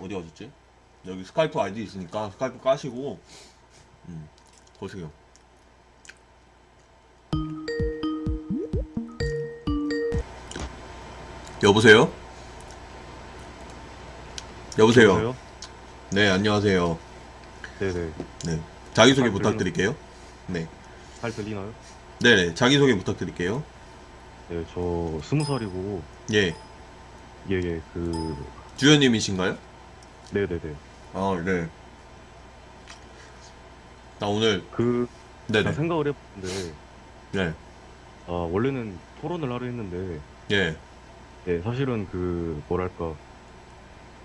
어디 가셨지? 여기 스카이프 아이디 있으니까 스카이프 까시고 보세요. 여보세요? 여보세요? 여보세요? 네, 안녕하세요. 네네. 네, 자기소개 잘 들리는, 부탁드릴게요. 네, 잘 들리나요? 네네, 자기소개 부탁드릴게요. 네, 저 20살이고, 예, 예, 예, 주연님이신가요? 네네네. 아, 네. 나 오늘, 그, 제가 네네, 생각을 해봤는데, 네, 원래는 토론을 하려 했는데, 예, 네, 사실은 뭐랄까,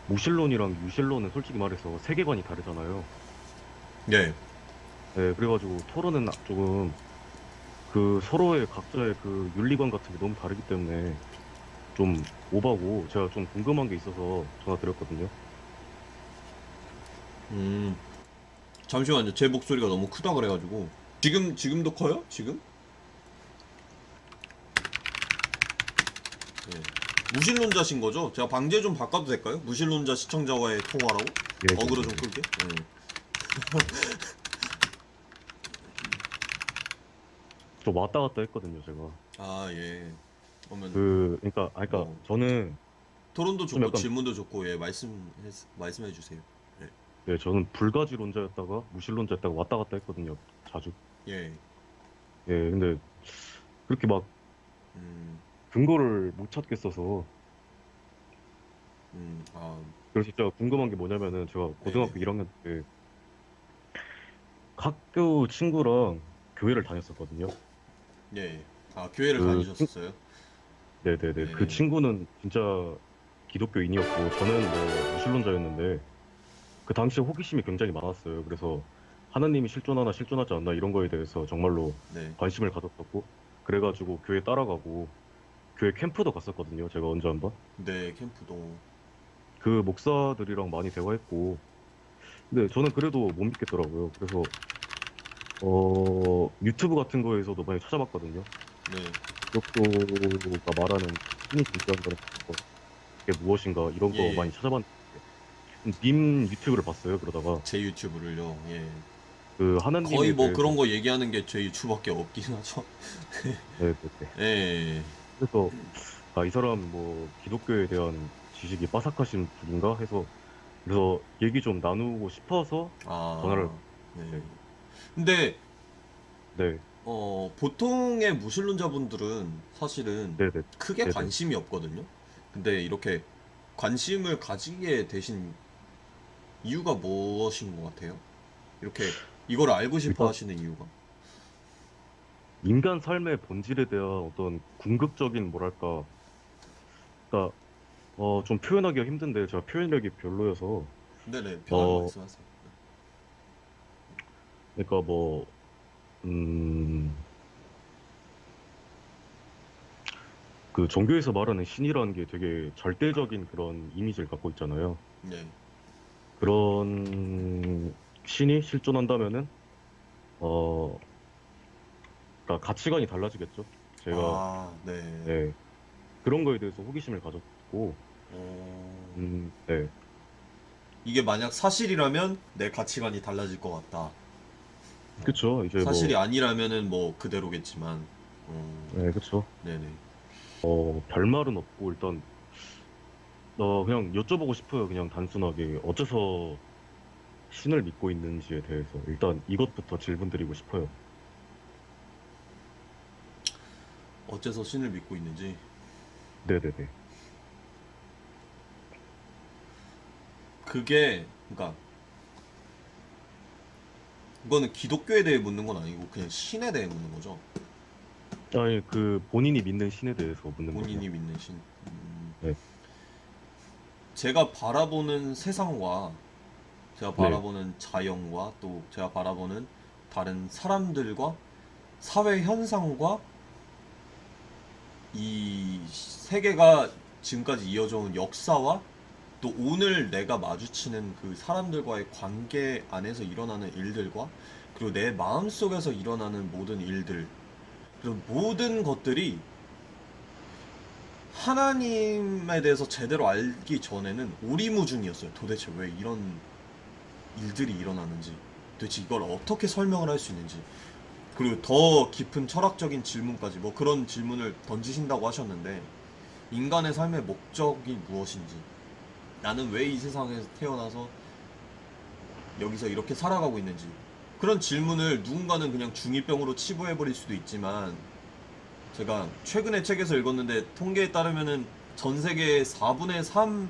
무신론이랑 유신론은 솔직히 말해서 세계관이 다르잖아요. 예. 네, 그래가지고 토론은 조금, 서로의 각자의 윤리관 같은 게 너무 다르기 때문에 좀 오바고, 제가 좀 궁금한 게 있어서 전화 드렸거든요. 음, 잠시만요. 제 목소리가 너무 크다 그래가지고. 지금도 커요? 지금? 예. 무신론자신 거죠? 제가 방제 좀 바꿔도 될까요? 무신론자 시청자와의 통화라고? 어그로 좀 네네네. 끌게. 예. 저 왔다 갔다 했거든요, 제가. 아, 예. 그러면, 그러니까 뭐, 저는 토론도 좀 좋고, 약간, 질문도 좋고, 예, 말씀해 주세요. 예. 네, 저는 불가지론자였다가 무신론자였다가 왔다 갔다 했거든요, 자주. 예. 예, 근데 그렇게 막 음, 근거를 못 찾겠어서, 아, 그래서 진짜 궁금한 게 뭐냐면은, 제가 고등학교 네네네. 1학년 때 학교 친구랑 교회를 다녔었거든요. 예. 아, 교회를 그, 친- 다니셨었어요? 네네네. 그 예. 친구는 진짜 기독교인이었고, 저는 뭐 무신론자였는데, 그 당시에 호기심이 굉장히 많았어요. 그래서 하나님이 실존하나 실존하지 않나 이런 거에 대해서 정말로 네. 관심을 가졌었고, 그래가지고 교회 따라가고, 교회 캠프도 갔었거든요. 제가 언제 한번. 네, 캠프도. 그 목사들이랑 많이 대화했고, 근데 저는 그래도 못 믿겠더라고요. 그래서, 유튜브 같은 거에서도 많이 찾아봤거든요. 네. 기독교가 말하는 신이 존재한다는 거, 그게 무엇인가, 이런 거 예. 많이 찾아봤는데, 님 유튜브를 봤어요. 그러다가, 제 유튜브를요. 예. 거의 하나님에 뭐 그런 대해서, 거 얘기하는 게 제 유튜브밖에 없긴 하죠. 네, 네, 네. 예. 그래서, 이 사람 뭐, 기독교에 대한 지식이 빠삭하신 분인가 해서, 그래서 얘기 좀 나누고 싶어서 전화를, 아, 네. 네, 근데 네, 보통의 무신론자분들은 사실은 네, 네, 크게 네, 네. 관심이 없거든요. 근데 이렇게 관심을 가지게 되신 이유가 무엇인 것 같아요? 이렇게 이걸 알고 싶어 일단, 하시는 이유가? 인간 삶의 본질에 대한 어떤 궁극적인 뭐랄까, 그러니까 좀 표현하기가 힘든데 제가 표현력이 별로여서 네네, 편하게 어 말씀하세요. 그러니까 뭐 음, 종교에서 말하는 신이라는 게 되게 절대적인 그런 이미지를 갖고 있잖아요. 네. 그런 신이 실존한다면은 어 그러니까 가치관이 달라지겠죠. 제가 아, 네. 네, 그런 거에 대해서 호기심을 가졌고 어, 네, 이게 만약 사실이라면 내 가치관이 달라질 것 같다. 그쵸. 이제 사실이 뭐 아니라면은 뭐 그대로겠지만. 네, 그쵸. 네네. 별말은 없고 일단 그냥 여쭤보고 싶어요. 그냥 단순하게 어째서 신을 믿고 있는지에 대해서 일단 이것부터 질문 드리고 싶어요. 어째서 신을 믿고 있는지. 네네네. 그러니까, 이거는 기독교에 대해 묻는 건 아니고, 그냥 신에 대해 묻는 거죠. 아니 본인이 믿는 신에 대해서 묻는 거죠. 본인이 믿는 신. 네. 제가 바라보는 세상과, 제가 네. 바라보는 자연과, 또 제가 바라보는 다른 사람들과, 사회 현상과, 이 세계가 지금까지 이어져 온 역사와 또 오늘 내가 마주치는 그 사람들과의 관계 안에서 일어나는 일들과 그리고 내 마음속에서 일어나는 모든 일들 그리고 모든 것들이 하나님에 대해서 제대로 알기 전에는 오리무중이었어요. 도대체 왜 이런 일들이 일어나는지, 도대체 이걸 어떻게 설명을 할 수 있는지, 그리고 더 깊은 철학적인 질문까지, 뭐 그런 질문을 던지신다고 하셨는데, 인간의 삶의 목적이 무엇인지, 나는 왜 이 세상에 태어나서 여기서 이렇게 살아가고 있는지, 그런 질문을 누군가는 그냥 중2병으로 치부해버릴 수도 있지만, 제가 최근에 책에서 읽었는데 통계에 따르면은 전 세계의 4분의 3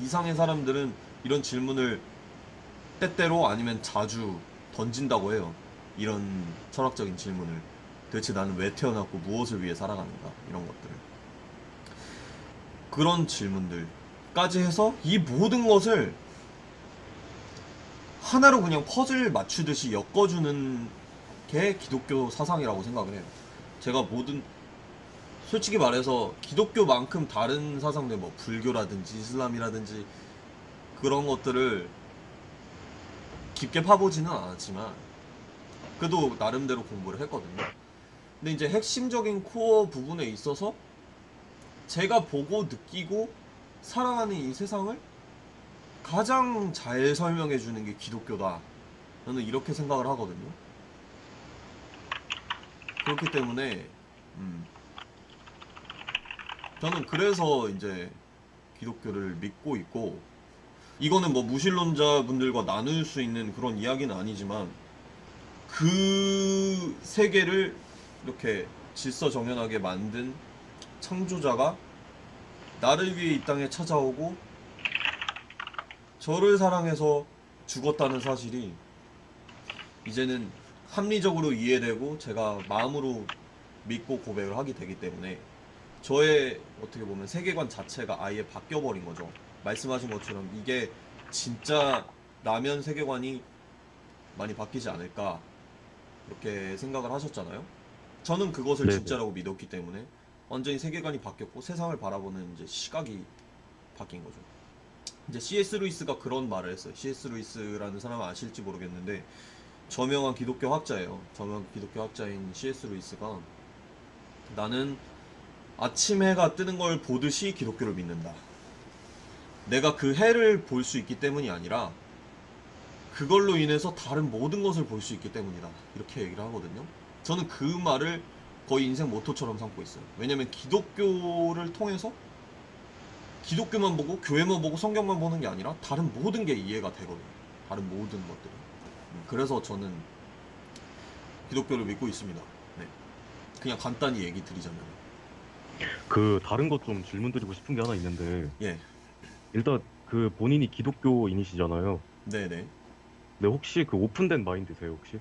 이상의 사람들은 이런 질문을 때때로 아니면 자주 던진다고 해요. 이런 철학적인 질문을. 도대체 나는 왜 태어났고 무엇을 위해 살아가는가, 이런 것들. 그런 질문들까지 해서 이 모든 것을 하나로 그냥 퍼즐 맞추듯이 엮어주는 게 기독교 사상이라고 생각을 해요. 제가 솔직히 말해서 기독교만큼 다른 사상들, 뭐 불교라든지 이슬람이라든지 그런 것들을 깊게 파보지는 않았지만 그래도 나름대로 공부를 했거든요. 근데 이제 핵심적인 코어 부분에 있어서 제가 보고 느끼고 살아가는 이 세상을 가장 잘 설명해주는 게 기독교다. 저는 이렇게 생각을 하거든요. 그렇기 때문에 저는 그래서 이제 기독교를 믿고 있고, 이거는 뭐 무신론자 분들과 나눌 수 있는 그런 이야기는 아니지만 그 세계를 이렇게 질서정연하게 만든 창조자가 나를 위해 이 땅에 찾아오고 저를 사랑해서 죽었다는 사실이 이제는 합리적으로 이해되고 제가 마음으로 믿고 고백을 하게 되기 때문에 저의 어떻게 보면 세계관 자체가 아예 바뀌어버린 거죠. 말씀하신 것처럼 이게 진짜 라면 세계관이 많이 바뀌지 않을까, 이렇게 생각을 하셨잖아요. 저는 그것을 네네. 진짜라고 믿었기 때문에 완전히 세계관이 바뀌었고 세상을 바라보는 이제 시각이 바뀐 거죠. 이제 C.S. 루이스가 그런 말을 했어요. C.S. 루이스라는 사람은 아실지 모르겠는데 저명한 기독교 학자예요. 저명한 기독교 학자인 C.S. 루이스가 나는 아침 해가 뜨는 걸 보듯이 기독교를 믿는다. 내가 그 해를 볼 수 있기 때문이 아니라 그걸로 인해서 다른 모든 것을 볼 수 있기 때문이다. 이렇게 얘기를 하거든요. 저는 그 말을 거의 인생 모토처럼 삼고 있어요. 왜냐면 기독교를 통해서 기독교만 보고 교회만 보고 성경만 보는 게 아니라 다른 모든 게 이해가 되거든요. 다른 모든 것들이. 그래서 저는 기독교를 믿고 있습니다. 네. 그냥 간단히 얘기 드리자면. 그 다른 것 좀 질문 드리고 싶은 게 하나 있는데, 예. 일단 그 본인이 기독교인이시잖아요. 네네. 근데 혹시 그 오픈된 마인드세요, 혹시?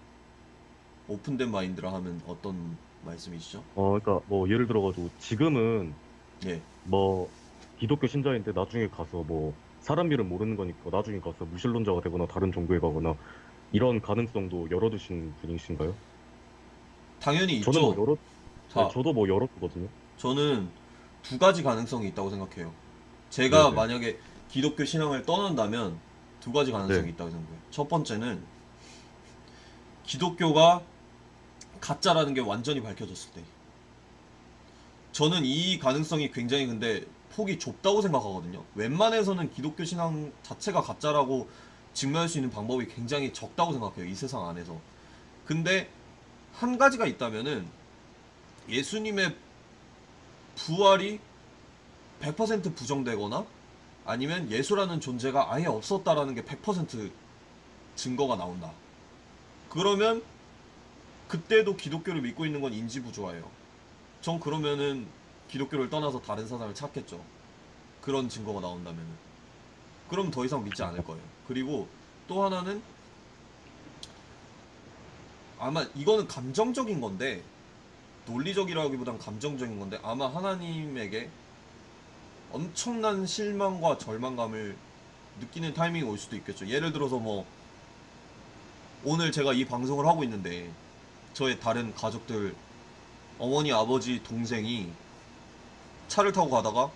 오픈된 마인드라 하면 어떤 말씀이시죠? 그러니까 뭐 예를 들어가지고 지금은 예. 뭐 기독교 신자인데 나중에 가서 뭐 사람 일은 모르는 거니까 나중에 가서 무신론자가 되거나 다른 종교에 가거나 이런 가능성도 열어두신 분이신가요? 당연히 저는 뭐 있죠. 네, 자, 저도 뭐 열어두거든요. 저는 두 가지 가능성이 있다고 생각해요. 제가 네네. 만약에 기독교 신앙을 떠난다면 두 가지 가능성이 네. 있다고 생각해요. 첫 번째는 기독교가 가짜라는 게 완전히 밝혀졌을 때. 저는 이 가능성이 굉장히 근데 폭이 좁다고 생각하거든요. 웬만해서는 기독교 신앙 자체가 가짜라고 증명할 수 있는 방법이 굉장히 적다고 생각해요. 이 세상 안에서. 근데 한 가지가 있다면은 예수님의 부활이 100% 부정되거나 아니면 예수라는 존재가 아예 없었다라는 게 100% 증거가 나온다. 그러면 그때도 기독교를 믿고 있는 건 인지부조화예요. 전 그러면은 기독교를 떠나서 다른 사상을 찾겠죠. 그런 증거가 나온다면은. 그럼 더 이상 믿지 않을 거예요. 그리고 또 하나는 아마 이거는 감정적인 건데, 논리적이라기보단 감정적인 건데, 아마 하나님에게 엄청난 실망과 절망감을 느끼는 타이밍이 올 수도 있겠죠. 예를 들어서 뭐 오늘 제가 이 방송을 하고 있는데 저의 다른 가족들, 어머니, 아버지, 동생이 차를 타고 가다가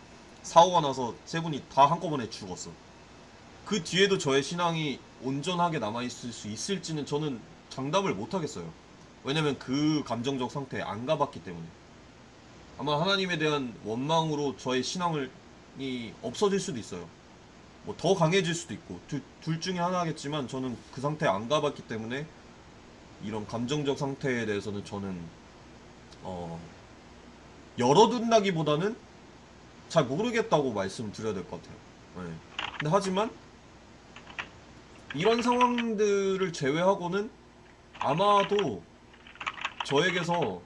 사고가 나서 세 분이 다 한꺼번에 죽었어. 그 뒤에도 저의 신앙이 온전하게 남아있을 수 있을지는 저는 장담을 못하겠어요. 왜냐면 그 감정적 상태에 안 가봤기 때문에. 아마 하나님에 대한 원망으로 저의 신앙이 없어질 수도 있어요. 뭐 더 강해질 수도 있고 둘 중에 하나겠지만 저는 그 상태에 안 가봤기 때문에 이런 감정적 상태에 대해서는 저는 어, 열어둔다기보다는 잘 모르겠다고 말씀드려야 될 것 같아요. 네. 근데 하지만 이런 상황들을 제외하고는 아마도 저에게서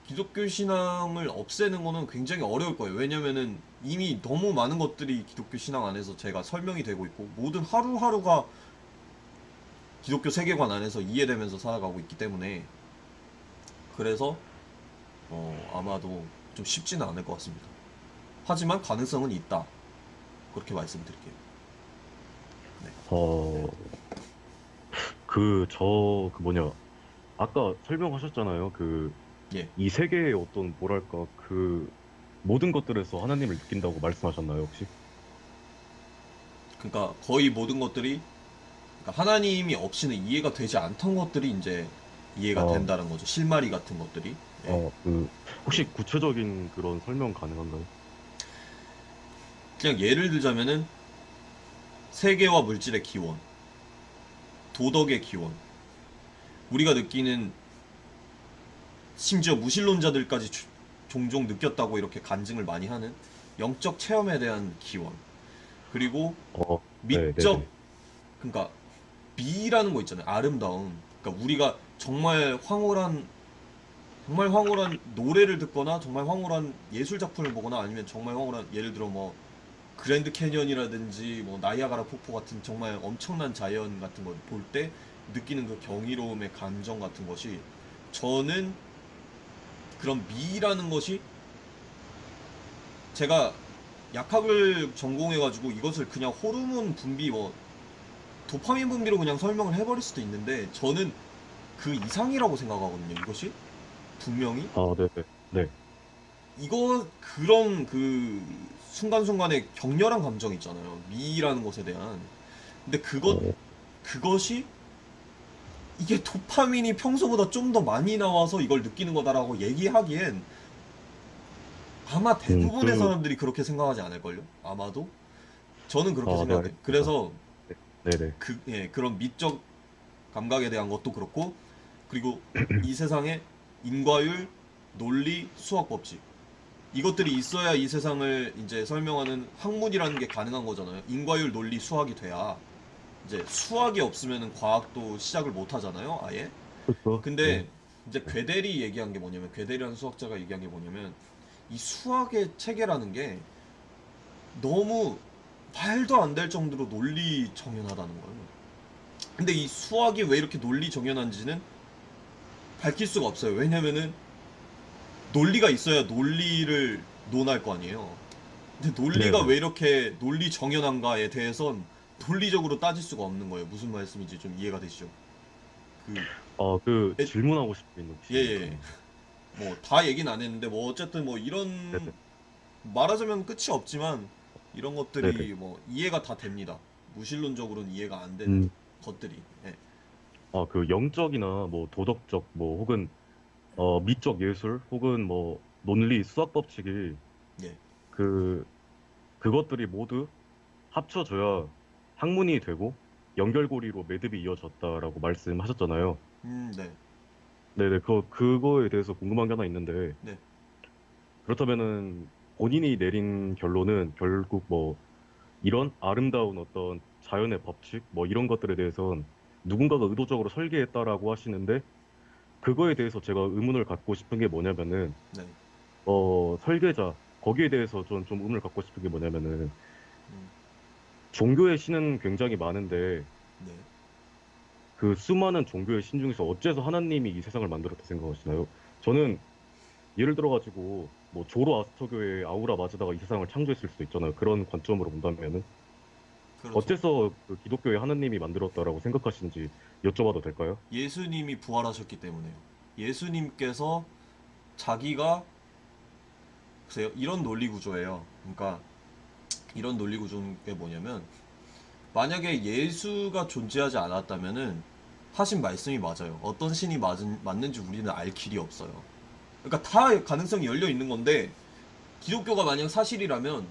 기독교 신앙을 없애는 거는 굉장히 어려울 거예요. 왜냐면은 이미 너무 많은 것들이 기독교 신앙 안에서 제가 설명이 되고 있고 모든 하루하루가 기독교 세계관 안에서 이해되면서 살아가고 있기 때문에 그래서 아마도 좀 쉽지는 않을 것 같습니다. 하지만 가능성은 있다. 그렇게 말씀드릴게요. 네. 그 뭐냐, 아까 설명하셨잖아요. 예. 이 세계의 어떤, 뭐랄까, 모든 것들에서 하나님을 느낀다고 말씀하셨나요, 혹시? 그러니까 거의 모든 것들이 그러니까 하나님이 없이는 이해가 되지 않던 것들이 이제 이해가 어, 된다는 거죠. 실마리 같은 것들이. 예. 혹시 구체적인 그런 설명 가능한가요? 그냥 예를 들자면은 세계와 물질의 기원, 도덕의 기원, 우리가 느끼는 심지어 무신론자들까지 종종 느꼈다고 이렇게 간증을 많이 하는 영적 체험에 대한 기원, 그리고 미적 네네네. 그러니까 미라는 거 있잖아요. 아름다움. 그러니까 우리가 정말 황홀한 노래를 듣거나 정말 황홀한 예술 작품을 보거나 아니면 정말 황홀한 예를 들어 뭐 그랜드 캐년이라든지 뭐 나이아가라 폭포 같은 정말 엄청난 자연 같은 걸 볼 때 느끼는 그 경이로움의 감정 같은 것이 저는 그런 미라는 것이 제가 약학을 전공해가지고 이것을 그냥 호르몬 분비 뭐 도파민 분비로 그냥 설명을 해버릴 수도 있는데 저는 그 이상이라고 생각하거든요. 이것이 분명히 네네. 네. 이거 그런 그 순간순간의 격렬한 감정 있잖아요. 미라는 것에 대한. 근데 어, 그것이 이게 도파민이 평소보다 좀 더 많이 나와서 이걸 느끼는 거다라고 얘기하기엔 아마 음, 대부분의 그, 사람들이 그렇게 생각하지 않을걸요? 아마도? 저는 그렇게 네, 생각해요. 알겠습니다. 그래서 네, 네네. 그런 미적 감각에 대한 것도 그렇고 그리고 이 세상에 인과율, 논리, 수학 법칙 이것들이 있어야 이 세상을 이제 설명하는 학문이라는 게 가능한 거잖아요. 인과율, 논리, 수학이 돼야 이제 수학이 없으면 과학도 시작을 못 하잖아요. 아예. 그렇죠. 네. 근데 이제 괴델이 얘기한 게 뭐냐면 괴델이라는 수학자가 얘기한 게 뭐냐면 이 수학의 체계라는 게 너무 말도 안 될 정도로 논리 정연하다는 거예요. 근데 이 수학이 왜 이렇게 논리 정연한지는 밝힐 수가 없어요. 왜냐면은 논리가 있어야 논리를 논할 거 아니에요. 근데 논리가 네네. 왜 이렇게 논리 정연한가에 대해선 논리적으로 따질 수가 없는 거예요. 무슨 말씀인지 좀 이해가 되시죠? 그, 에, 질문하고 싶은 게 있는데 예, 혹시, 예. 뭐, 다 얘기는 안 했는데, 뭐, 어쨌든 뭐, 네네. 말하자면 끝이 없지만, 이런 네네. 것들이 뭐, 이해가 다 됩니다. 무신론적으로는 이해가 안 되는 음, 것들이. 예, 영적이나 뭐 도덕적, 뭐 혹은 미적 예술, 혹은 뭐 논리, 수학 법칙이 예. 그 그것들이 모두 합쳐져야 학문이 되고 연결고리로 매듭이 이어졌다라고 말씀하셨잖아요. 네. 네네. 그거에 대해서 궁금한 게 하나 있는데, 네. 그렇다면은 본인이 내린 결론은 결국 뭐 이런 아름다운 어떤 자연의 법칙, 뭐 이런 것들에 대해선 누군가가 의도적으로 설계했다라고 하시는데, 그거에 대해서 제가 의문을 갖고 싶은 게 뭐냐면은, 네. 설계자, 거기에 대해서 좀 의문을 갖고 싶은 게 뭐냐면은, 음, 종교의 신은 굉장히 많은데, 네. 그 수많은 종교의 신 중에서 어째서 하나님이 이 세상을 만들었다 생각하시나요? 저는 예를 들어가지고, 뭐, 조로아스터교의 아우라 마즈다가 이 세상을 창조했을 수도 있잖아요. 그런 관점으로 본다면은. 그렇죠. 어째서 그 기독교의 하나님이 만들었다라고 생각하시는지 여쭤봐도 될까요? 예수님이 부활하셨기 때문에요. 예수님께서 자기가, 글쎄요, 이런 논리 구조예요. 그러니까, 이런 논리 구조게 뭐냐면, 만약에 예수가 존재하지 않았다면은, 하신 말씀이 맞아요. 어떤 신이 맞는지 우리는 알 길이 없어요. 그러니까 다 가능성이 열려 있는 건데 기독교가 만약 사실이라면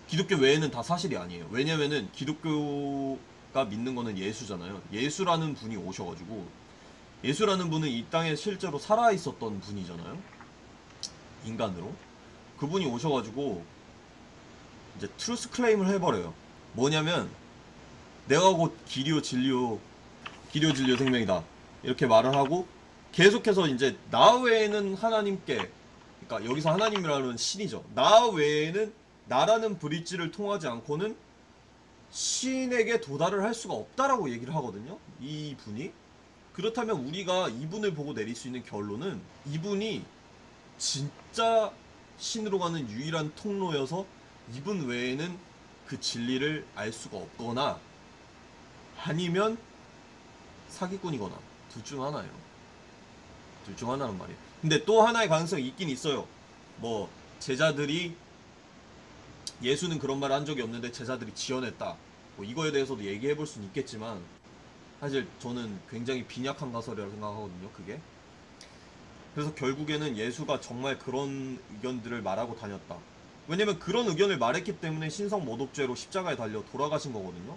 기독교 외에는 다 사실이 아니에요. 왜냐면은 기독교가 믿는 거는 예수잖아요. 예수라는 분이 오셔가지고 예수라는 분은 이 땅에 실제로 살아 있었던 분이잖아요. 인간으로. 그분이 오셔가지고 이제 트루스 클레임을 해버려요. 뭐냐면 내가 곧 길이요 진리요 생명이다 이렇게 말을 하고 계속해서 이제 나 외에는 하나님께, 그러니까 여기서 하나님이라는 신이죠. 나 외에는 나라는 브릿지를 통하지 않고는 신에게 도달을 할 수가 없다라고 얘기를 하거든요. 이 분이. 그렇다면 우리가 이분을 보고 내릴 수 있는 결론은 이분이 진짜 신으로 가는 유일한 통로여서 이분 외에는 그 진리를 알 수가 없거나 아니면 사기꾼이거나 둘 중 하나예요. 둘 중 하나란 말이에요. 근데 또 하나의 가능성이 있긴 있어요. 뭐 제자들이 예수는 그런 말을 한 적이 없는데 제자들이 지어냈다, 뭐 이거에 대해서도 얘기해 볼 수는 있겠지만 사실 저는 굉장히 빈약한 가설이라고 생각하거든요. 그게. 그래서 결국에는 예수가 정말 그런 의견들을 말하고 다녔다. 왜냐면 그런 의견을 말했기 때문에 신성모독죄로 십자가에 달려 돌아가신 거거든요.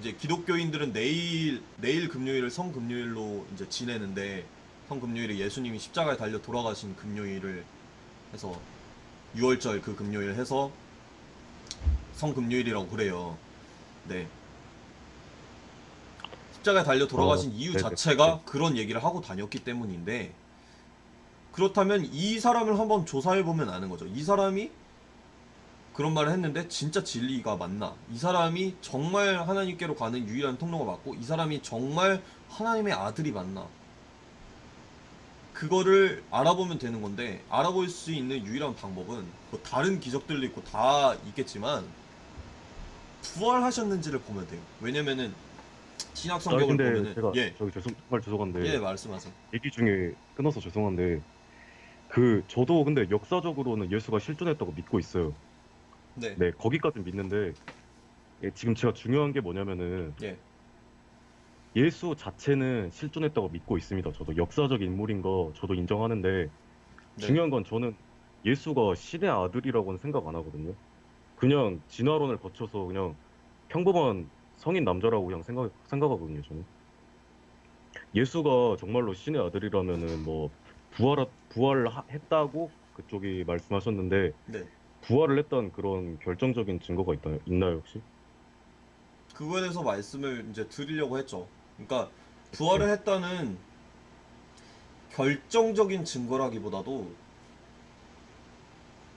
이제 기독교인들은 내일 금요일을 성금요일로 이제 지내는데, 성금요일에 예수님이 십자가에 달려 돌아가신 금요일을 해서 6월절 그 금요일 해서 성금요일이라고 그래요. 네. 십자가에 달려 돌아가신 이유 네네. 자체가 그런 얘기를 하고 다녔기 때문인데, 그렇다면 이 사람을 한번 조사해보면 아는 거죠. 이 사람이 그런 말을 했는데 진짜 진리가 맞나? 이 사람이 정말 하나님께로 가는 유일한 통로가 맞고 이 사람이 정말 하나님의 아들이 맞나? 그거를 알아보면 되는 건데, 알아볼 수 있는 유일한 방법은 뭐 다른 기적들도 있고 다 있겠지만 부활하셨는지를 보면 돼요. 왜냐면은 신약 성경을 근데 보면은, 제가 예, 저기 정말 죄송한데 예, 말씀하세요. 얘기 중에 끊어서 죄송한데 저도 근데 역사적으로는 예수가 실존했다고 믿고 있어요. 네, 네, 거기까지는 믿는데 지금 제가 중요한 게 뭐냐면은 예, 예수 자체는 실존했다고 믿고 있습니다. 저도 역사적 인물인 거 저도 인정하는데 네, 중요한 건 저는 예수가 신의 아들이라고는 생각 안 하거든요. 그냥 진화론을 거쳐서 그냥 평범한 성인 남자라고 그냥 생각하거든요, 저는. 예수가 정말로 신의 아들이라면은 뭐 부활했다고 그쪽이 말씀하셨는데 네. 부활을 했던 그런 결정적인 증거가 있나요, 혹시? 그거에 대해서 말씀을 이제 드리려고 했죠. 그러니까 네. 부활을 했다는 결정적인 증거라기보다도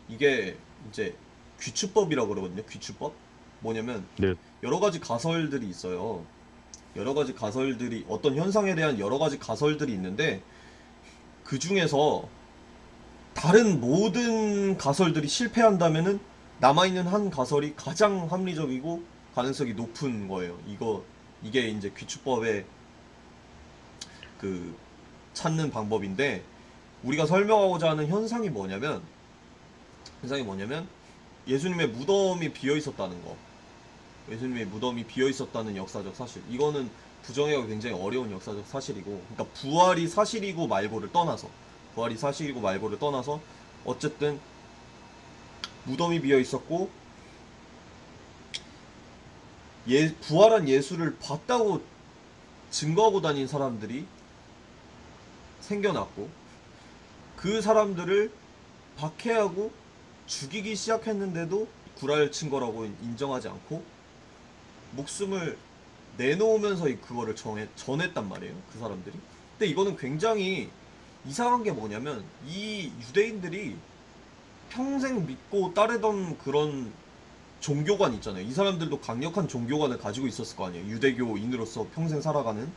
이게 이제 귀추법이라고 그러거든요. 귀추법? 뭐냐면 네. 여러 가지 가설들이 있어요. 여러 가지 가설들이, 어떤 현상에 대한 여러 가지 가설들이 있는데 그 중에서 다른 모든 가설들이 실패한다면은 남아있는 한 가설이 가장 합리적이고 가능성이 높은 거예요. 이게 이제 귀추법의 그 찾는 방법인데, 우리가 설명하고자 하는 현상이 뭐냐면 예수님의 무덤이 비어 있었다는 거. 예수님의 무덤이 비어 있었다는 역사적 사실. 이거는 부정하기가 굉장히 어려운 역사적 사실이고, 그러니까 부활이 사실이고 말고를 떠나서 어쨌든 무덤이 비어 있었고 부활한 예수를 봤다고 증거하고 다닌 사람들이 생겨났고, 그 사람들을 박해하고 죽이기 시작했는데도 구라를 친 거라고 인정하지 않고 목숨을 내놓으면서 그거를 전했단 말이에요. 그 사람들이. 근데 이거는 굉장히 이상한 게 뭐냐면, 이 유대인들이 평생 믿고 따르던 그런 종교관 있잖아요. 이 사람들도 강력한 종교관을 가지고 있었을 거 아니에요. 유대교인으로서 평생 살아가는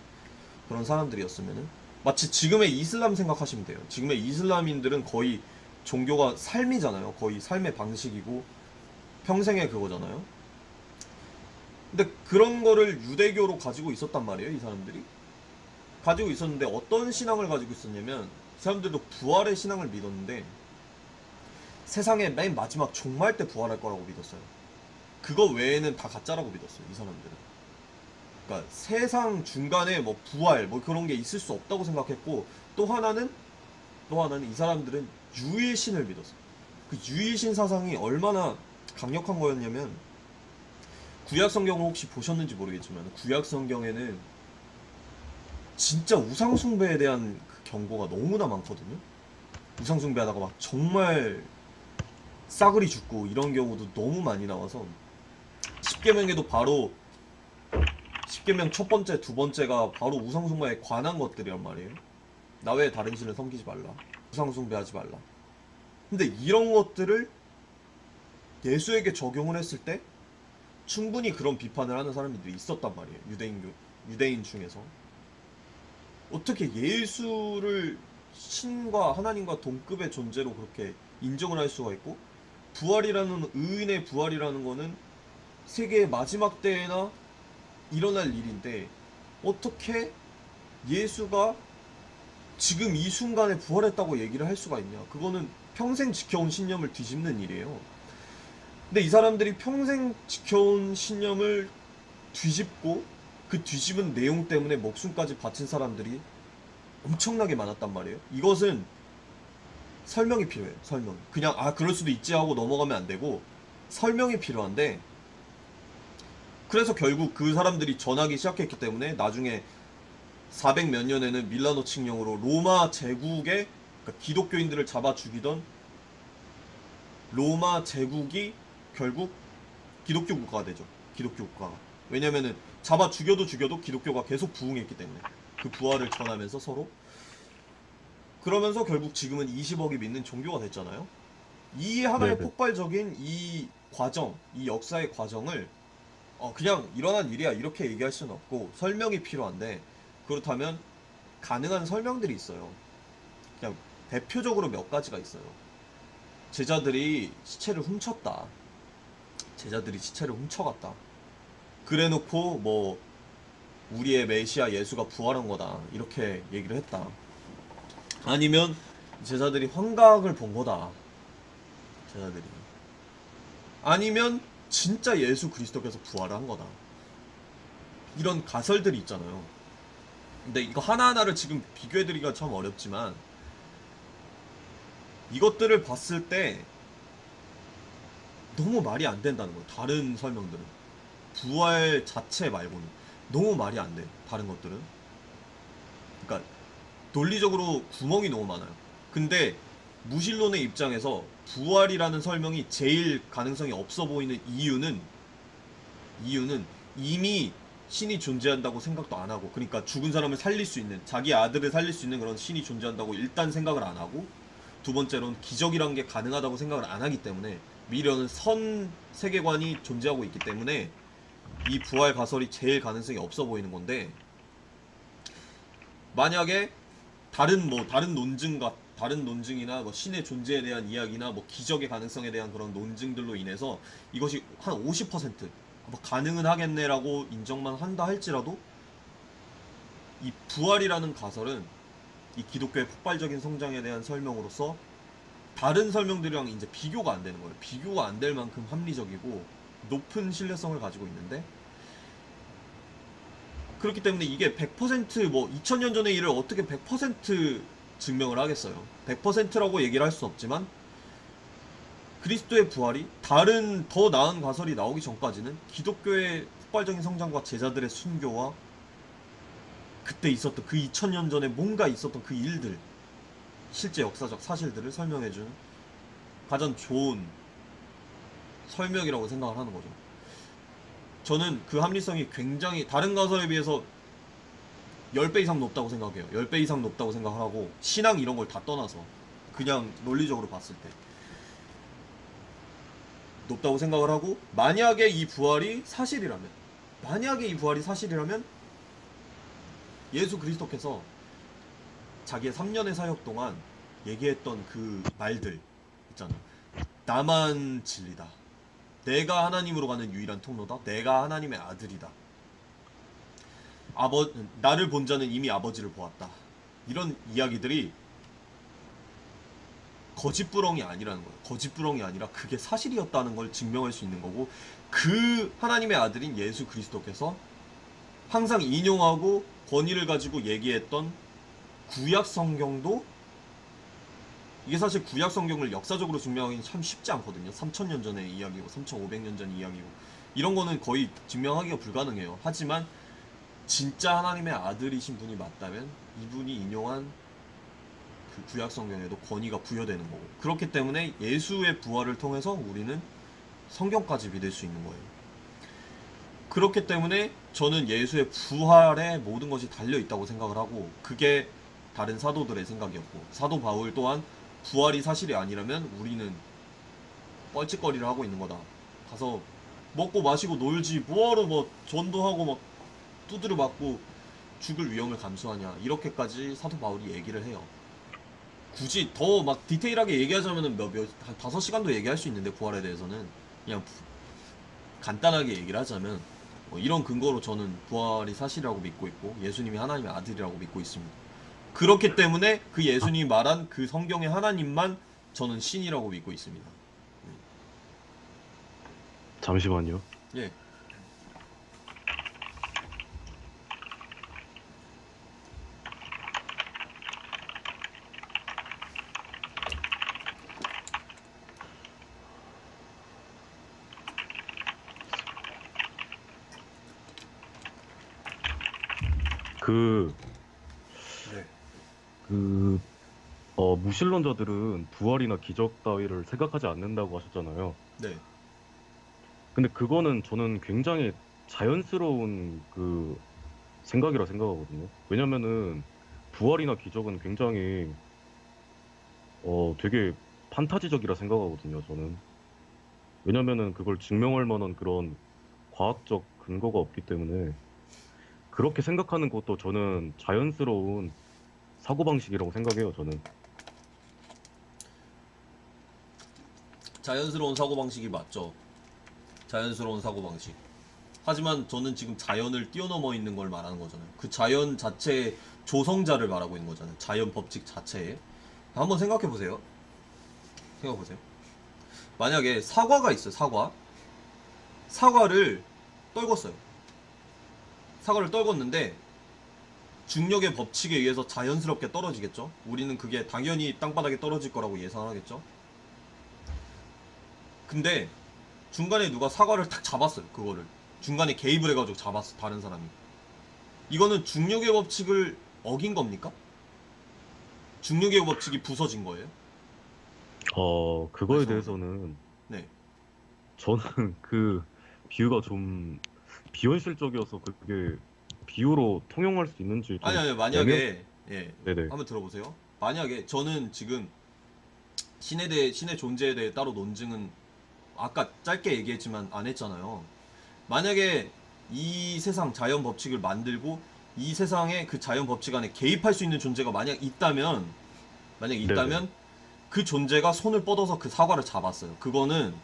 그런 사람들이었으면은. 마치 지금의 이슬람 생각하시면 돼요. 지금의 이슬람인들은 거의 종교가 삶이잖아요. 거의 삶의 방식이고 평생의 그거잖아요. 근데 그런 거를 유대교로 가지고 있었단 말이에요. 이 사람들이 가지고 있었는데 어떤 신앙을 가지고 있었냐면, 이 사람들도 부활의 신앙을 믿었는데 세상의 맨 마지막 종말 때 부활할 거라고 믿었어요. 그거 외에는 다 가짜라고 믿었어요. 이 사람들은. 그러니까 세상 중간에 뭐 부활 뭐 그런 게 있을 수 없다고 생각했고, 또 하나는 이 사람들은 유일신을 믿었어. 그 유일신 사상이 얼마나 강력한 거였냐면, 구약 성경을 혹시 보셨는지 모르겠지만 구약 성경에는 진짜 우상 숭배에 대한 그 경고가 너무나 많거든요. 우상 숭배하다가 막 정말 싸그리 죽고 이런 경우도 너무 많이 나와서, 십계명에도 바로 십계명 첫 번째, 두 번째가 바로 우상 숭배에 관한 것들이란 말이에요. 나 외에 다른 신을 섬기지 말라. 우상 숭배하지 말라. 근데 이런 것들을 예수에게 적용을 했을 때 충분히 그런 비판을 하는 사람들이 있었단 말이에요. 유대인 중에서. 어떻게 예수를 신과 하나님과 동급의 존재로 그렇게 인정을 할 수가 있고, 부활이라는, 의인의 부활이라는 거는 세계의 마지막 때에나 일어날 일인데 어떻게 예수가 지금 이 순간에 부활했다고 얘기를 할 수가 있냐. 그거는 평생 지켜온 신념을 뒤집는 일이에요. 근데 이 사람들이 평생 지켜온 신념을 뒤집고 그 뒤집은 내용 때문에 목숨까지 바친 사람들이 엄청나게 많았단 말이에요. 이것은 설명이 필요해요. 설명. 그냥 그럴 수도 있지 하고 넘어가면 안 되고 설명이 필요한데, 그래서 결국 그 사람들이 전하기 시작했기 때문에 나중에 400 몇 년에는 밀라노 칙령으로 로마 제국의, 그러니까 기독교인들을 잡아 죽이던 로마 제국이 결국 기독교 국가가 되죠. 기독교 국가가. 왜냐면은 잡아 죽여도 기독교가 계속 부흥했기 때문에, 그 부활을 전하면서 서로. 그러면서 결국 지금은 20억이 믿는 종교가 됐잖아요. 이 하나의 네네. 폭발적인 이 과정, 이 역사의 과정을 그냥 일어난 일이야 이렇게 얘기할 수는 없고 설명이 필요한데, 그렇다면 가능한 설명들이 있어요. 그냥 대표적으로 몇 가지가 있어요. 제자들이 시체를 훔쳤다. 제자들이 시체를 훔쳐갔다. 그래놓고 뭐 우리의 메시아 예수가 부활한 거다 이렇게 얘기를 했다. 아니면 제자들이 환각을 본 거다. 제자들이. 아니면 진짜 예수 그리스도께서 부활을 한 거다. 이런 가설들이 있잖아요. 근데 이거 하나하나를 지금 비교해드리기가 참 어렵지만, 이것들을 봤을 때 너무 말이 안 된다는 거예요. 다른 설명들은. 부활 자체 말고는 너무 말이 안 돼. 다른 것들은. 그러니까 논리적으로 구멍이 너무 많아요. 근데 무신론의 입장에서 부활이라는 설명이 제일 가능성이 없어 보이는 이유는 이미 신이 존재한다고 생각도 안 하고, 그러니까 죽은 사람을 살릴 수 있는, 자기 아들을 살릴 수 있는 그런 신이 존재한다고 일단 생각을 안 하고, 두 번째로는 기적이란 게 가능하다고 생각을 안 하기 때문에, 미련은 선 세계관이 존재하고 있기 때문에 이 부활 가설이 제일 가능성이 없어 보이는 건데, 만약에 다른 논증이나 뭐 신의 존재에 대한 이야기나 뭐 기적의 가능성에 대한 그런 논증들로 인해서 이것이 한 50%뭐 가능은 하겠네라고 인정만 한다 할지라도, 이 부활이라는 가설은 이 기독교의 폭발적인 성장에 대한 설명으로서 다른 설명들이랑 이제 비교가 안 되는 거예요. 비교가 안 될 만큼 합리적이고 높은 신뢰성을 가지고 있는데, 그렇기 때문에 이게 100%뭐 2000년 전의 일을 어떻게 100% 증명을 하겠어요. 100%라고 얘기를 할 수 없지만, 그리스도의 부활이 다른 더 나은 가설이 나오기 전까지는 기독교의 폭발적인 성장과 제자들의 순교와 그때 있었던 그 2000년 전에 뭔가 있었던 그 일들, 실제 역사적 사실들을 설명해주는 가장 좋은 설명이라고 생각을 하는 거죠. 저는 그 합리성이 굉장히 다른 가설에 비해서 10배 이상 높다고 생각해요. 10배 이상 높다고 생각을 하고, 신앙 이런 걸 다 떠나서 그냥 논리적으로 봤을 때 높다고 생각을 하고, 만약에 이 부활이 사실이라면 예수 그리스도께서 자기의 3년의 사역 동안 얘기했던 그 말들 있잖아. 나만 진리다. 내가 하나님으로 가는 유일한 통로다. 내가 하나님의 아들이다. 나를 본 자는 이미 아버지를 보았다. 이런 이야기들이 거짓부렁이 아니라는 거예요. 거짓부렁이 아니라 그게 사실이었다는 걸 증명할 수 있는 거고, 그 하나님의 아들인 예수 그리스도께서 항상 인용하고 권위를 가지고 얘기했던 구약 성경도 이게 사실 구약 성경을 역사적으로 증명하기는 참 쉽지 않거든요. 3000년 전의 이야기고 3500년 전 이야기고 이런 거는 거의 증명하기가 불가능해요. 하지만 진짜 하나님의 아들이신 분이 맞다면 이분이 인용한 그 구약 성경에도 권위가 부여되는 거고, 그렇기 때문에 예수의 부활을 통해서 우리는 성경까지 믿을 수 있는 거예요. 그렇기 때문에 저는 예수의 부활에 모든 것이 달려있다고 생각을 하고, 그게 다른 사도들의 생각이었고, 사도 바울 또한 부활이 사실이 아니라면 우리는 뻘짓거리를 하고 있는 거다. 가서 먹고 마시고 놀지 뭐하러 뭐 전도하고 막 두드려 맞고 죽을 위험을 감수하냐, 이렇게까지 사도 바울이 얘기를 해요. 굳이 더 막 디테일하게 얘기하자면은 한 5시간도 얘기할 수 있는데, 부활에 대해서는 그냥 간단하게 얘기를 하자면 이런 근거로 저는 부활이 사실이라고 믿고 있고 예수님이 하나님의 아들이라고 믿고 있습니다. 그렇기 때문에 그 예수님이 말한 그 성경의 하나님만 저는 신이라고 믿고 있습니다. 잠시만요. 예. 그, 네. 무신론자들은 부활이나 기적 따위를 생각하지 않는다고 하셨잖아요. 네. 근데 그거는 저는 굉장히 자연스러운 그 생각이라 생각하거든요. 왜냐면은 부활이나 기적은 굉장히 되게 판타지적이라 생각하거든요, 저는. 왜냐면은 그걸 증명할 만한 그런 과학적 근거가 없기 때문에 그렇게 생각하는 것도 저는 자연스러운 사고방식이라고 생각해요, 저는. 자연스러운 사고방식이 맞죠. 자연스러운 사고방식. 하지만 저는 지금 자연을 뛰어넘어 있는 걸 말하는 거잖아요. 그 자연 자체의 조성자를 말하고 있는 거잖아요. 자연 법칙 자체에. 한번 생각해 보세요. 생각해 보세요. 만약에 사과가 있어요. 사과를 떨궜어요. 사과를 떨궜는데 중력의 법칙에 의해서 자연스럽게 떨어지겠죠. 우리는 그게 당연히 땅바닥에 떨어질 거라고 예상하겠죠. 근데 중간에 누가 사과를 탁 잡았어요. 그거를 중간에 개입을 해가지고 잡았어, 다른 사람이. 이거는 중력의 법칙을 어긴 겁니까? 중력의 법칙이 부서진 거예요? 그거에 그래서- 대해서는 네. 저는 그 비유가 좀 비현실적이어서 그게 비유로 통용할 수 있는지 좀 아니 만약에 예, 네네. 한번 들어보세요. 만약에 저는 지금 신의 존재에 대해 따로 논증은 아까 짧게 얘기했지만 안 했잖아요. 만약에 이 세상 자연 법칙을 만들고 이 세상에 그 자연 법칙 안에 개입할 수 있는 존재가 만약 있다면 네네. 그 존재가 손을 뻗어서 그 사과를 잡았어요. 그거는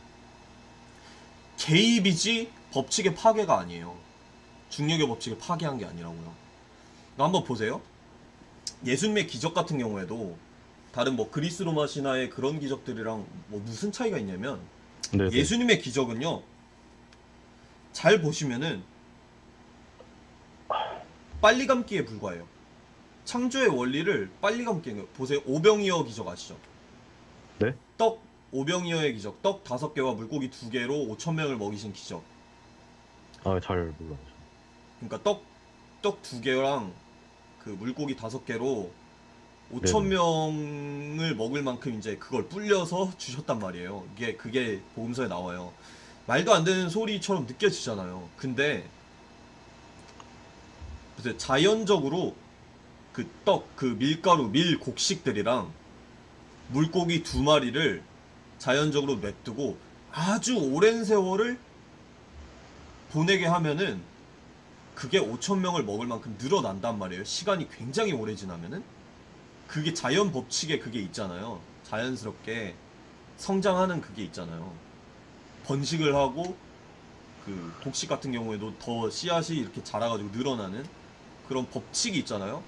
개입이지 법칙의 파괴가 아니에요. 중력의 법칙을 파괴한 게 아니라고요. 한번 보세요. 예수님의 기적 같은 경우에도 다른 뭐 그리스 로마 신화의 그런 기적들이랑 뭐 무슨 차이가 있냐면, 네네. 예수님의 기적은요, 잘 보시면은 빨리 감기에 불과해요. 창조의 원리를 빨리 감기. 보세요. 오병이어 기적 아시죠? 네? 떡 오병이어의 기적, 떡 5개와 물고기 2개로 5,000명을 먹이신 기적. 잘 몰라요. 그러니까 떡 2개랑 그 물고기 5개로 5,000명을 먹을 만큼 이제 그걸 불려서 주셨단 말이에요. 그게 복음서에 나와요. 말도 안 되는 소리처럼 느껴지잖아요. 근데 글쎄, 자연적으로 그 떡, 그 밀가루, 밀 곡식들이랑 물고기 2마리를 자연적으로 냅두고 아주 오랜 세월을 보내게 하면은 그게 5,000명을 먹을 만큼 늘어난단 말이에요. 시간이 굉장히 오래 지나면은. 그게 자연 법칙에 그게 있잖아요. 자연스럽게 성장하는 그게 있잖아요. 번식을 하고 그 곡식 같은 경우에도 더 씨앗이 이렇게 자라가지고 늘어나는 그런 법칙이 있잖아요.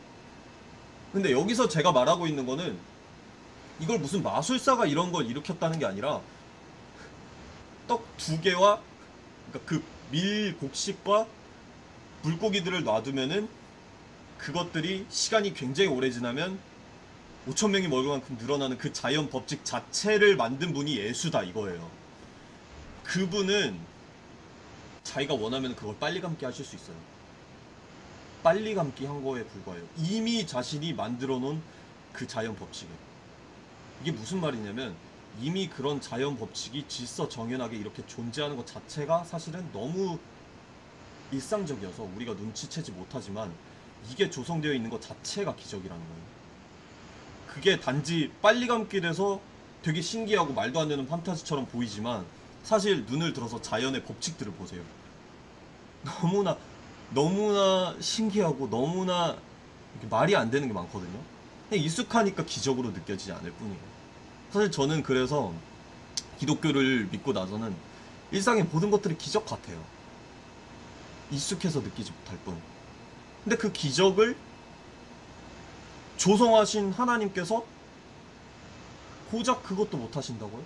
근데 여기서 제가 말하고 있는 거는 이걸 무슨 마술사가 이런 걸 일으켰다는 게 아니라 떡 2개와 그러니까 그 밀 곡식과 물고기들을 놔두면은 그것들이 시간이 굉장히 오래 지나면 5천 명이 먹을 만큼 늘어나는 그 자연 법칙 자체를 만든 분이 예수다 이거예요. 그분은 자기가 원하면 그걸 빨리 감기 하실 수 있어요. 빨리 감기 한 거에 불과해요. 이미 자신이 만들어 놓은 그 자연 법칙을. 이게 무슨 말이냐면 이미 그런 자연 법칙이 질서 정연하게 이렇게 존재하는 것 자체가 사실은 너무 일상적이어서 우리가 눈치채지 못하지만 이게 조성되어 있는 것 자체가 기적이라는 거예요. 그게 단지 빨리 감기 돼서 되게 신기하고 말도 안 되는 판타지처럼 보이지만 사실 눈을 들어서 자연의 법칙들을 보세요. 너무나 신기하고 너무나 말이 안 되는 게 많거든요. 그냥 익숙하니까 기적으로 느껴지지 않을 뿐이에요. 사실 저는 그래서 기독교를 믿고 나서는 일상의 모든 것들이 기적 같아요. 익숙해서 느끼지 못할 뿐. 근데 그 기적을 조성하신 하나님께서 고작 그것도 못 하신다고요?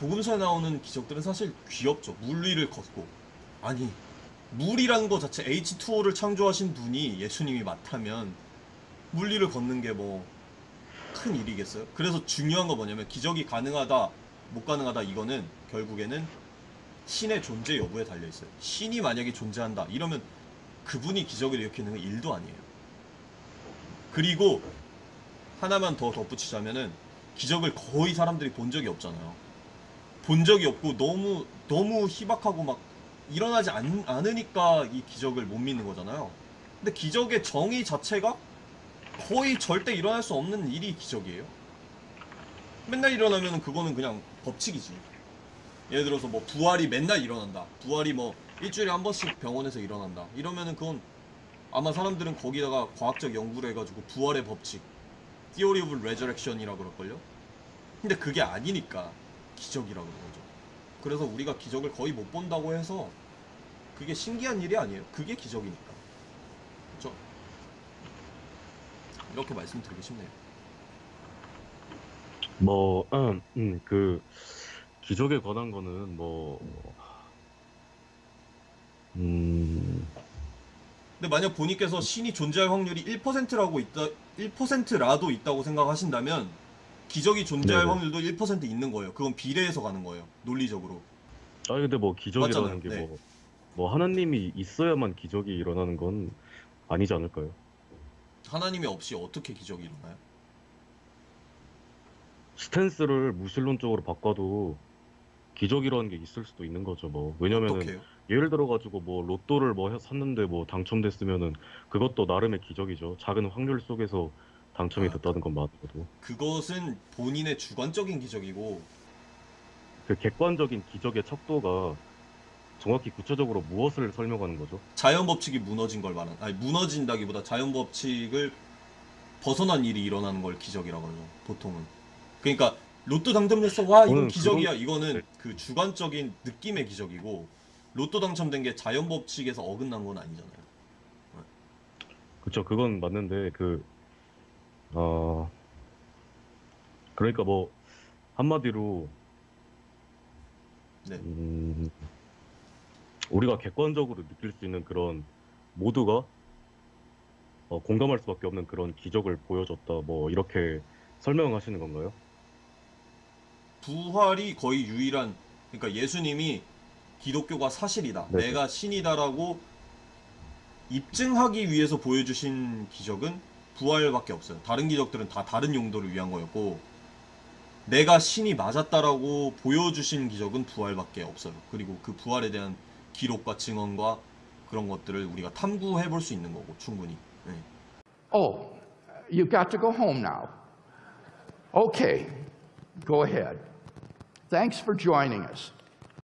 복음서에 나오는 기적들은 사실 귀엽죠. 물 위를 걷고. 아니, 물이라는 것 자체 H2O를 창조하신 분이 예수님이 맞다면 물 위를 걷는 게 뭐 큰 일이겠어요? 그래서 중요한 거 뭐냐면 기적이 가능하다, 못 가능하다 이거는 결국에는 신의 존재 여부에 달려있어요. 신이 만약에 존재한다 이러면 그분이 기적을 일으키는 건 일도 아니에요. 그리고 하나만 더 덧붙이자면은 기적을 거의 사람들이 본 적이 없잖아요. 본 적이 없고 너무 희박하고 막 일어나지 않으니까 이 기적을 못 믿는 거잖아요. 근데 기적의 정의 자체가 거의 절대 일어날 수 없는 일이 기적이에요. 맨날 일어나면 그거는 그냥 법칙이지. 예를 들어서 뭐 부활이 맨날 일어난다. 부활이 뭐 일주일에 한 번씩 병원에서 일어난다. 이러면은 그건 아마 사람들은 거기다가 과학적 연구를 해가지고 부활의 법칙, Theory of Resurrection이라고 그럴걸요? 근데 그게 아니니까 기적이라고 그러는 거죠. 그래서 우리가 기적을 거의 못 본다고 해서 그게 신기한 일이 아니에요. 그게 기적이니까. 그쵸? 이렇게 말씀드리고 싶네요. 뭐, 그 기적에 관한 거는 뭐, 근데 만약 본인께서 신이 존재할 확률이 1%라도 있다고 생각하신다면 기적이 존재할 네네. 확률도 1% 있는 거예요. 그건 비례해서 가는 거예요. 논리적으로. 아니 근데 뭐 기적이라는 맞잖아요. 게 네. 뭐 하나님이 있어야만 기적이 일어나는 건 아니지 않을까요? 하나님이 없이 어떻게 기적이 일어나요? 스탠스를 무신론적으로 바꿔도 기적이라는 게 있을 수도 있는 거죠. 뭐 왜냐면은 어떻게요? 예를 들어 가지고 뭐 로또를 뭐 샀는데 뭐 당첨됐으면은 그것도 나름의 기적이죠. 작은 확률 속에서 당첨이 아, 됐다는 것만으로도. 그것은 본인의 주관적인 기적이고 그 객관적인 기적의 척도가 정확히 구체적으로 무엇을 설명하는 거죠? 자연 법칙이 무너진 걸 말하는, 아니 무너진다기보다 자연 법칙을 벗어난 일이 일어나는 걸 기적이라고 하죠. 보통은. 그러니까 로또 당첨됐어. 와, 이건 저는 기적이야. 네. 이거는 그 주관적인 느낌의 기적이고 로또 당첨된 게 자연 법칙에서 어긋난 건 아니잖아요. 그쵸, 그건 맞는데 어 그러니까 뭐 한마디로 네. 음, 우리가 객관적으로 느낄 수 있는 그런 모두가 공감할 수밖에 없는 그런 기적을 보여줬다. 뭐 이렇게 설명하시는 건가요? 부활이 거의 유일한, 그러니까 예수님이 기독교가 사실이다. 네네. 내가 신이다라고 입증하기 위해서 보여주신 기적은 부활밖에 없어요. 다른 기적들은 다 다른 용도를 위한 거였고 내가 신이 맞았다라고 보여주신 기적은 부활밖에 없어요. 그리고 그 부활에 대한 기록과 증언과 그런 것들을 우리가 탐구해 볼 수 있는 거고 충분히. 네. Oh, you've got to go home now. Okay, go ahead. Thanks for joining us.